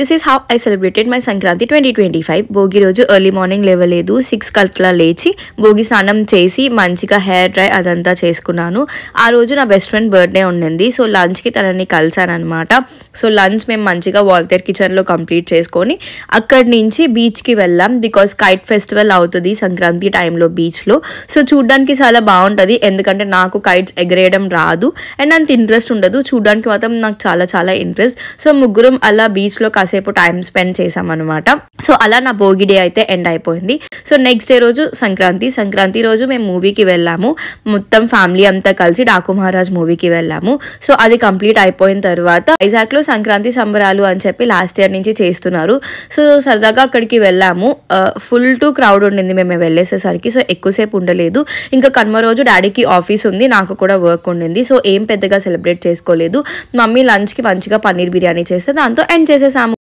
This is how I celebrated my Sankranti 2025. Bhogi రోజు early morning లేవలేదు, 6 కల్లా లేచి భోగి స్నానం చేసి మంచిగా హెయిర్ డ్రై అదంతా చేసుకున్నాను. ఆ రోజు నా బెస్ట్ ఫ్రెండ్ బర్త్డే ఉండింది. సో లంచ్కి తనని కలిసాను అనమాట. సో లంచ్ మేము మంచిగా వాల్తేర్ కిచెన్లో కంప్లీట్ చేసుకొని అక్కడి నుంచి బీచ్కి వెళ్ళాం. బికాస్ కైట్ ఫెస్టివల్ అవుతుంది సంక్రాంతి టైంలో బీచ్లో. సో చూడడానికి చాలా బాగుంటుంది, ఎందుకంటే నాకు కైట్స్ ఎగరేయడం రాదు అండ్ అంత ఇంట్రెస్ట్ ఉండదు. చూడడానికి మాత్రం నాకు చాలా చాలా ఇంట్రెస్ట్. సో ముగ్గురం అలా బీచ్లో కాసేపు టైం స్పెండ్ చేసామన్నమాట. సో అలా నా భోగి డే అయితే ఎండ్ అయిపోయింది. సో నెక్స్ట్ డే రోజు సంక్రాంతి రోజు మేము మూవీకి వెళ్ళాము. మొత్తం ఫ్యామిలీ అంతా కలిసి డాకు మహారాజ్ మూవీకి వెళ్ళాము. సో అది కంప్లీట్ అయిపోయిన తర్వాత వైజాగ్లో సంక్రాంతి సంబరాలు అని చెప్పి లాస్ట్ ఇయర్ నుంచి చేస్తున్నారు. సో సరదాగా అక్కడికి వెళ్ళాము. ఫుల్ టు క్రౌడ్ ఉండింది మేము వెళ్ళేసేసరికి. సో ఎక్కువసేపు ఉండలేదు. ఇంకా కనుమ రోజు డాడీకి ఆఫీస్ ఉంది, నాకు కూడా వర్క్ ఉండింది. సో ఏం పెద్దగా సెలబ్రేట్ చేసుకోలేదు. మమ్మీ లంచ్కి మంచిగా పన్నీర్ బిర్యానీ చేస్తే దాంతో ఎండ్ చేసేసాము.